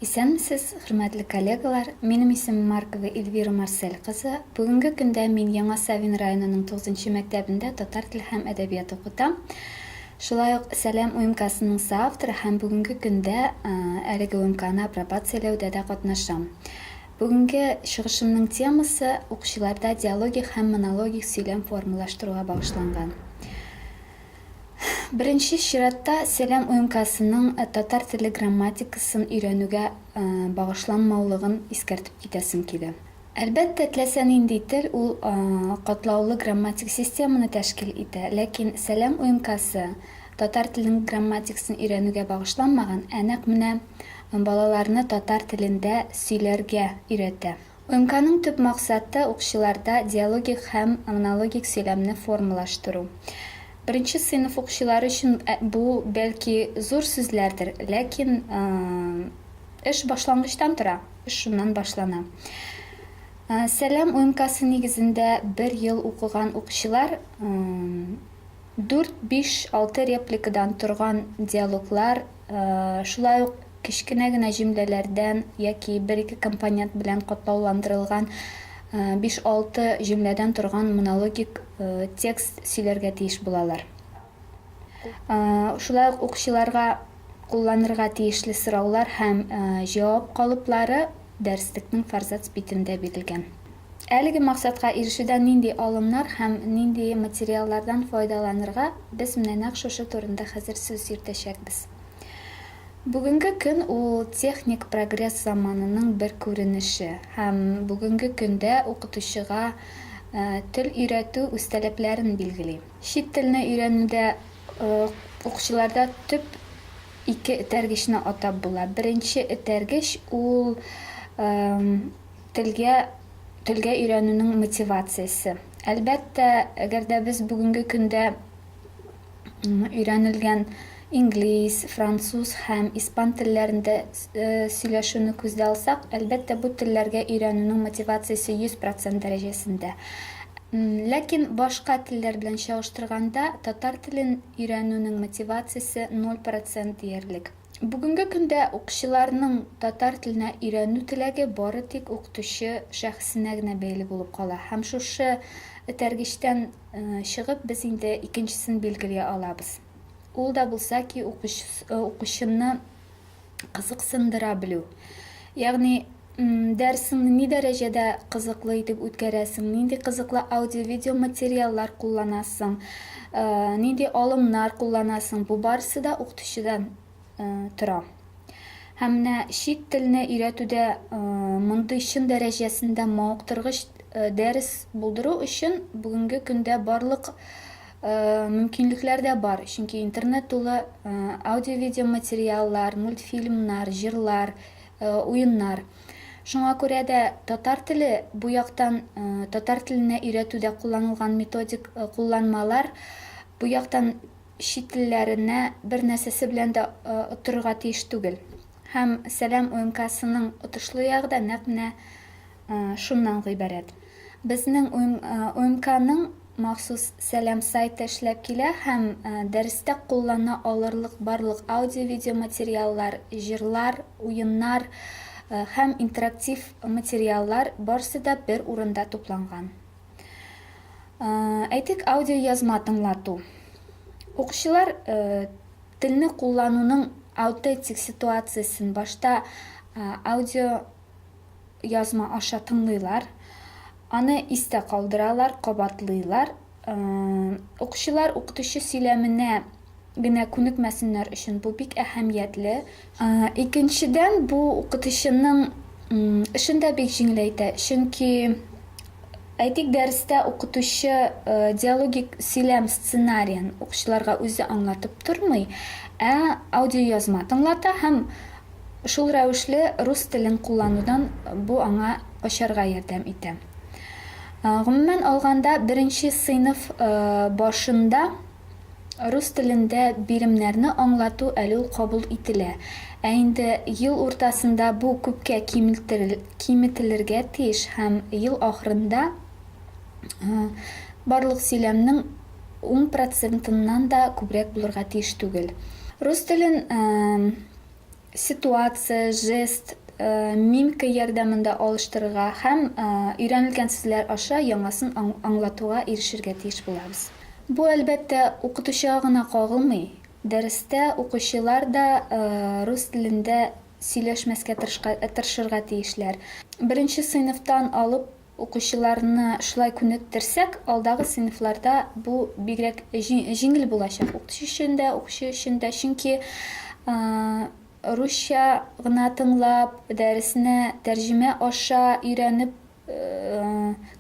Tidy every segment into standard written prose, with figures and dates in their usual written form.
Исәнмесез, хөрмәтле коллегалар, минем исемем Маркова Эльвира Марсель кызы. Бүгенге көндә мин Яңа Савин районының 9-нчы мәктәбендә татар теле һәм әдәбият укытам. Шулай ук Сәләм УМКсының соавторы һәм бүгенге көндә әлеге УМКны апробацияләүдә дә катнашам. Бүгенге чыгышымның темасы укучыларда диалогик һәм монологик сөйләм формалаштыруга багышланган. Беренче чиратта Сәләм УМКсының татар теле грамматикасын өйрәнүгә багышланмаулыгын искәртеп китәсем килә. Әлбәттә, теләсә нинди тел ул катлаулы грамматик системаны тәшкил итә, ләкин Сәләм УМКсы татар теленең грамматикасын өйрәнүгә багышланмаган, нәкъ менә балаларны татар телендә сөйләргә өйрәтә. УМКның төп максаты укучыларда диалогик һәм монологик сөйләмне формалаштыру. Беренче сыйныф укучылары өчен бу бәлки зур сүзләрдер, ләкин эш башлангычтан тора, эш шуннан башлана. Сәләм УМКсы нигезендә 1 ел укыган укучылар 4, 5, 6 репликадан торган диалоглар, шулай ук кечкенә генә җөмләләрдән яки 1-2 компонент белән катлауландырылган 5-6 җөмләдән торган монологик текст сөйләргә тиеш булалар. Шулай ук укучыларга кулланырга тиешле сораулар һәм җавап калыплары дәреслекнең фарзат битендә бирелгән. Әлеге максатка ирешүдә нинди алымнар һәм нинди материаллардан файдаланырга без менә нәкъ шушы турында хәзер сүз йөртәчәкбез. Бүгенге көн ул техник прогресс заманының бер күренеше һәм бүгенге көндә укытучыга тел өйрәтү үз таләпләрен билгели. Чит телне өйрәнүдә укучыларда төп 2 этәргечне атап була. Беренче этәргеч ул телгә өйрәнүнең мотивациясе. Әлбәттә, әгәр дә без бүгенге көндә өйрәнелгән инглиз, француз һәм испан телләрендә сөйләшүне күздә алсак, әлбәттә бу телләргә өйрәнүнең мотивациясе 100% дәрәҗәсендә. Ләкин башка телләр белән чагыштырганда татар телен өйрәнүнең мотивациясе 0% диярлек. Бүгенге көндә укучыларның татар теленә өйрәнү теләге бары тик укытучы шәхсенә генә бәйле булып кала. Һәм шушы этәргечтән чыгып без инде икенчесен билгеләй алабыз. Ул да булса ки укучыны кызыксындыра белү. Ягъни дәресеңне ни дәрәҗәдә кызыклы итеп үткәрәсең, нинди кызыклы аудио-видео материаллар кулланасың, нинди алымнар кулланасың, бу барысы да укытучыдан тора. Һәм менә чит телне өйрәтүдә мондый чын дәрәҗәсендә мавыктыргыч дәрес булдыру өчен бүгенге көндә барлык мөмкинлекләр дә бар. Чөнки интернет тулы аудио-видео материаллар, мультфильмнар, җырлар, уеннар. Шуңа күрә дә татар теле бу яктан татар теленә өйрәтүдә кулланылган методик кулланмалар бу яктан чит телләренә бер нәрсәсе белән дә оттырырга тиеш түгел. Һәм Сәләм УМКсының отышлы ягы да нәкъ менә шуннан гыйбарәт. Безнең УМКның махсус Сәләм сайты эшләп килә һәм дәрестә куллана алырлык барлык аудио-видео материаллар, җырлар, уеннар һәм интерактив материаллар барысы да бер урында тупланган. Әйтик, аудиоязма тыңлату. Укучылар телне куллануның аутентик ситуациясын башта аудиоязма аша тыңлыйлар, аны истә калдыралар, кабатлыйлар. Укучылар укытучы сөйләменә генә күнекмәсеннәр өчен бу бик әһәмиятле. Икенчедән, бу укытучының эшен дә бик җиңеләйтә, чөнки әйтик, дәрестә укытучы диалогик сөйләм сценарийын укучыларга үзе аңлатып тормый, аудиоязма тыңлата һәм шул рәвешле рус телен кулланудан бу аңа качарга ярдәм итә. Гомумән алганда, беренче сыйныф башында рус телендә биремнәрне аңлату әле ул кабул ителә. Инде ел уртасында бу күпкә киметелергә тиеш һәм ел ахырында барлык сөйләмнең 10%-ннан да күбрәк булырга тиеш түгел. Рус телен ситуация, жест, мимика ярдәмендә алыштырырга һәм өйрәнелгән сүзләр аша яңасын аңлатуга ирешергә тиеш булабыз. Бу әлбәттә укытучыга гына кагылмый. Дәрестә укучылар да рус телендә сөйләшмәскә тырышырга тиешләр. Беренче сыйныфтан алып укучыларны шулай күнектерсәк, алдагы сыйныфларда бу бигрәк җиңел булачак. Укучы өчен дә, чөнки русча гына тыңлап, дәресне тәрҗемә аша өйрәнеп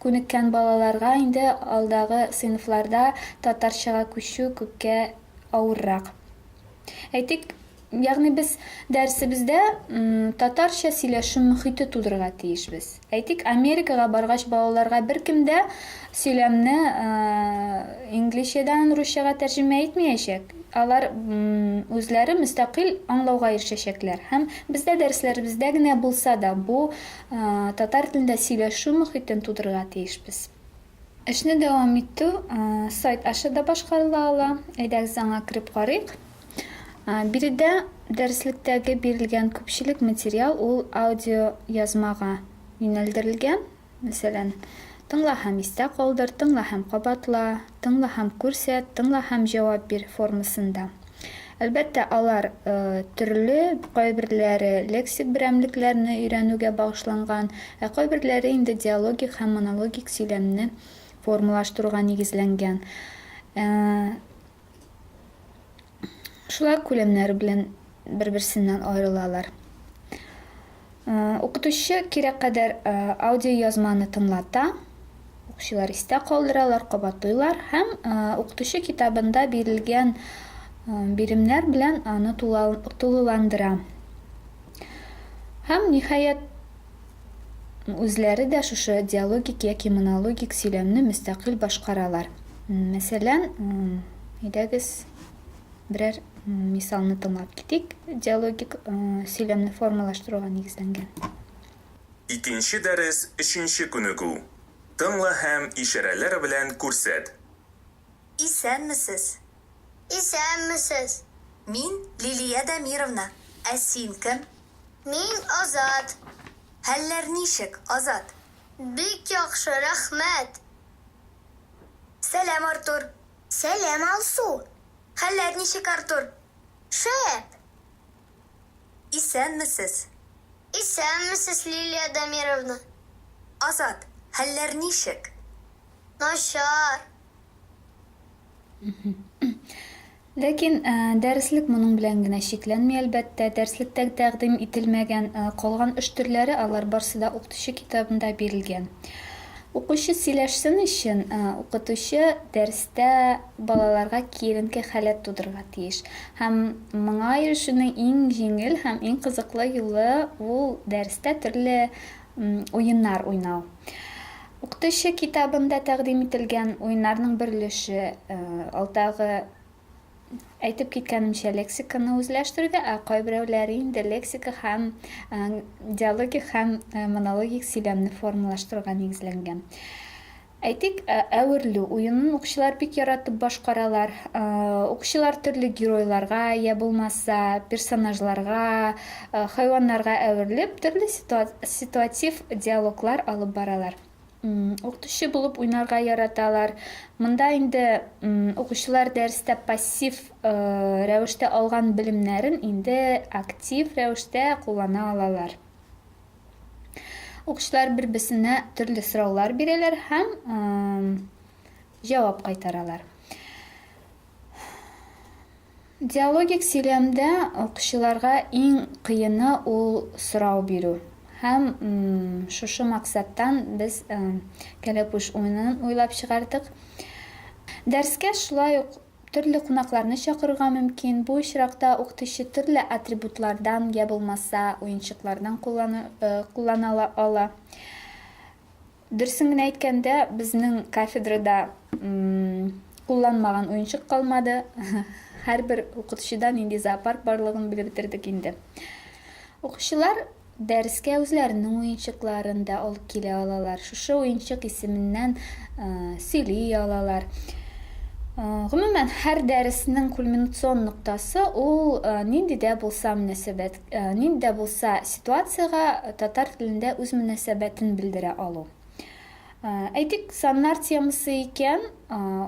күнеккән балаларга инде алдагы сыйныфларда татарчага күчү күпкә авыррак. Әйтик, ягъни без дәресебездә татарча сөйләшү мөхите тудырырга тиешбез. Әйтик, Америкага баргач балаларга беркем дә сөйләмне инглизчәдән русчага тәрҗемә итмәячәк. Алар үзләре мөстәкыйль аңлауга ирешәчәкләр. Һәм бездә дәресләребездә генә булса да бу татар телендә сөйләшү мөхитен тудырырга тиешбез. Эшне дәвам итү сайт аша да башкарыла ала. Әйдәгез аңа кирип карыйк. Биредә дәреслектәге бирелгән күпчелек материал ул аудио язмага юнәлдерелгән. Мәсәлән, тыңла һәм истә калдыр, тыңла һәм кабатла, тыңла һәм күрсәт, тыңла һәм җавап бир формасында. Әлбәттә, алар төрле, кайберләре лексик берәмлекләрне өйрәнүгә багышланган, ә кайберләре инде диалогик һәм монологик сөйләмне формалаштыруга нигезләнгән. Шулай күләмнәре белән бер-берсеннән аерылалар. Укытучы кирәк кадәр аудио язманы тыңлата, укучылар истә калдыралар, кабатлыйлар һәм укытучы китабында бирелгән биремнәр белән аны тулыландыра. Һәм ниһаять үзләре дә шушы диалогик яки монологик сөйләмне мөстәкыйль башкаралар. Мәсәлән, әйдәгез берәр мисалны тыңлап китик. Диалогик сөйләмне формалаштыруга нигезләнгән. Икенче дәрес 3нче күнегү. Тыңла һәм ишарәләр белән күрсәт. Исәнмесез? Исәнмесез? Мин Лилия Дамировна. Ә син кем? Мин Азат. Хәлләр ничек, Азат? Бик яхшы, рәхмәт. Сәлам, Артур. Сәлам, Алсу. Хәлләр ничек, Артур? Шәп. Исәнмесез? Исәнмесез, Лилия Дамировна? Азат, хәлләр ничек? Начар. Ләкин дәреслек моның белән генә чикләнми, әлбәттә. Дәреслектә тәкъдим ителмәгән калган эш төрләре алар барысы да укытучы китабында бирелгән. Укучы сөйләшсен өчен укытучы дәрестә балаларга киеренке халәт тудырырга тиеш. Һәм моңа ирешүнең иң җиңел һәм иң кызыклы юлы ул дәрестә төрле уеннар уйнау. Укытучы китабында тәкъдим ителгән уеннарның бер өлеше алдагы әйтеп киткәнемчә лексиканы үзләштерүгә, ә кайберәүләре инде лексика һәм диалогик һәм монологик сөйләмне формалаштыруга нигезләнгән. Әйтик, әверлү уенын укучылар бик яратып башкаралар. Укучылар төрле геройларга, я булмаса персонажларга, хайваннарга әверлеп, төрле ситуатив диалоглар алып баралар. Укытучы булып уйнарга яраталар. Монда инде укучылар дәрестә пассив рәвештә алган белемнәрен инде актив рәвештә куллана алалар. Укучылар бер-берсенә төрле сораулар бирәләр һәм җавап кайтаралар. Диалогик сөйләмдә укучыларга иң кыены ул сорау бирү. Һәм шушы максаттан без кәләпүш уенын уйлап чыгардык. Дәрескә шулай ук төрле кунакларны чакырырга мөмкин. Бу очракта укытучы төрле атрибутлардан, я булмаса уенчыклардан куллана ала. Дөресен генә әйткәндә, безнең кафедрада кулланмаган уенчык калмады. Һәрбер укытучыдан инде зоопарк барлыгын белеп бетердек инде. Укучылар дәрескә үзләренең уенчыкларын да алып килә алалар. Шушы уенчык исеменнән сөйли алалар. Гомумән, һәр дәреснең кульминацион ноктасы ул нинди дә булса мөнәсәбәт, нинди дә булса ситуацияга татар телендә үз мөнәсәбәтен белдерә алу. Әйтик, саннар темасы икән,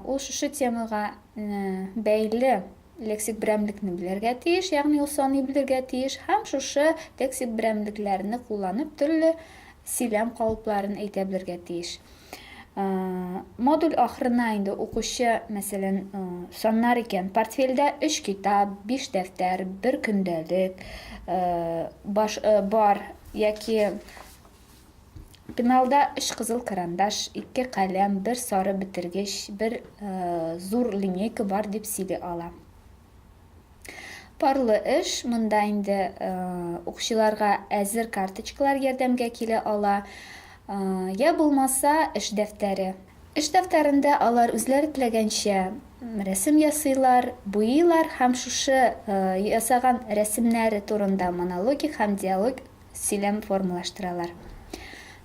ул шушы темага бәйле лексик берәмлекне белергә тиеш, ягъни ул саный белергә тиеш, һәм шушы лексик берәмлекләрне кулланып төрле сөйләм калыпларын әйтә белергә тиеш. Модуль ахырына инде укучы, мәсәлән, саннар икән, портфельдә 3 китап, 5 дәфтәр, 1 көндәлек бар, яки пеналда 3 кызыл карандаш, 2 каләм, 1 сары бетергеч, 1 зур линейка бар дип сөйли ала. Парлы эш, монда инде укучыларга әзер карточкалар ярдәмгә килә ала. Я булмаса эш дәфтәре. Эш дәфтәрендә алар үзләре теләгәнчә рәсем ясыйлар, буйлар һәм шушы ясаган рәсемнәре турында монологик һәм диалог сөйләм формалаштыралар.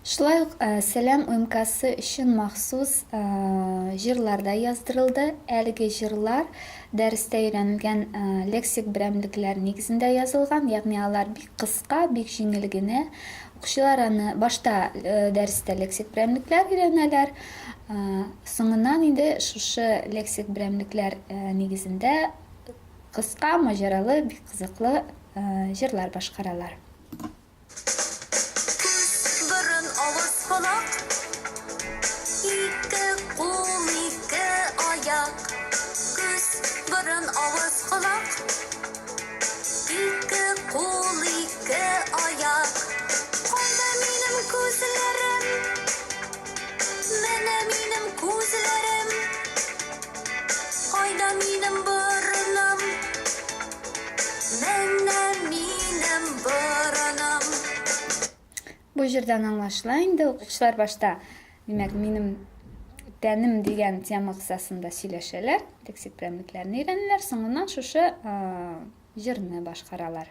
Шулай ук сәлам УМКсы өчен махсус җырларда яздырылды. Әлеге җырлар дәрестә өйрәнелгән лексик берәмлекләр нигезендә язылган, ягъни алар бик кыска, бик җиңел генә. Укучылар аны башта дәрестә лексик берәмлекләр өйрәнәләр, соңыннан инде шушы лексик берәмлекләр нигезендә кыска, маҗаралы, бик кызыклы җырлар башкаралар. Burun, avız, kulak. İki kol, iki ayak. Göz, burun, avız, kulak. İki kol, iki ayak. Kayda benim gözlerim. Mene benim gözlerim. Kayda benim burnum. Mene benim burnum. Бу җирдән аңлашыла инде, укучылар башта, димәк, минем тәнем дигән тема кысасында сөйләшәләр, лексик берәмлекләрне өйрәнәләр, соңыннан шушы җырны башкаралар.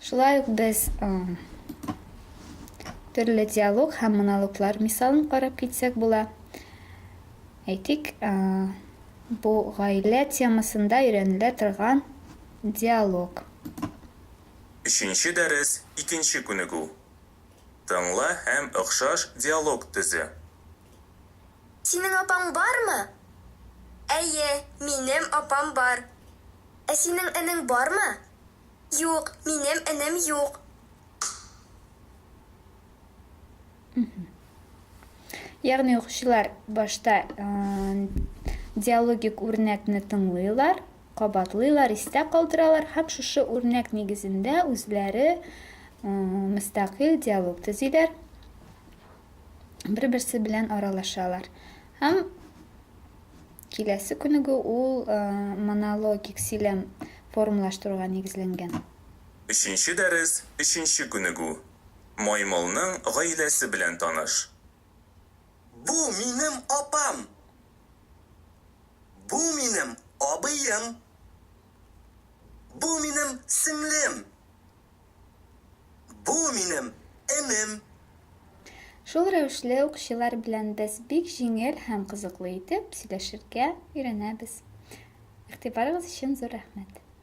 Шулай ук без төрле диалог һәм монологлар мисалын карап китсәк була. Әйтик, бу гаилә темасында өйрәнелә торган диалог. 3-нче дәрес 2-нче күнегү. Тыңла һәм охшаш диалог төзе. Синең апаң бармы? Әйе, минем апам бар. Ә синең энең бармы? Юк, минем энем юк. Ягъни укучылар башта диалогик үрнәкне тыңлыйлар, кабатлыйлар, истә калдыралар һәм шушы үрнәк нигезендә үзләре мөстәкыйль диалог төзиләр, бер-берсе белән аралашалар. Һәм киләсе күнегү ул монологик сөйләм формалаштыруга нигезләнгән. 3-нче дәрес 3-нче күнегү. Маймылның гаиләсе белән таныш. Бу минем апам. Бу минем абыем. Бу минем сеңлем. Бу минем энем. Шул рәвешле укучылар белән без бик җиңел һәм кызыклы итеп сөйләшергә өйрәнәбез. Игътибарыгыз өчен зур рәхмәт.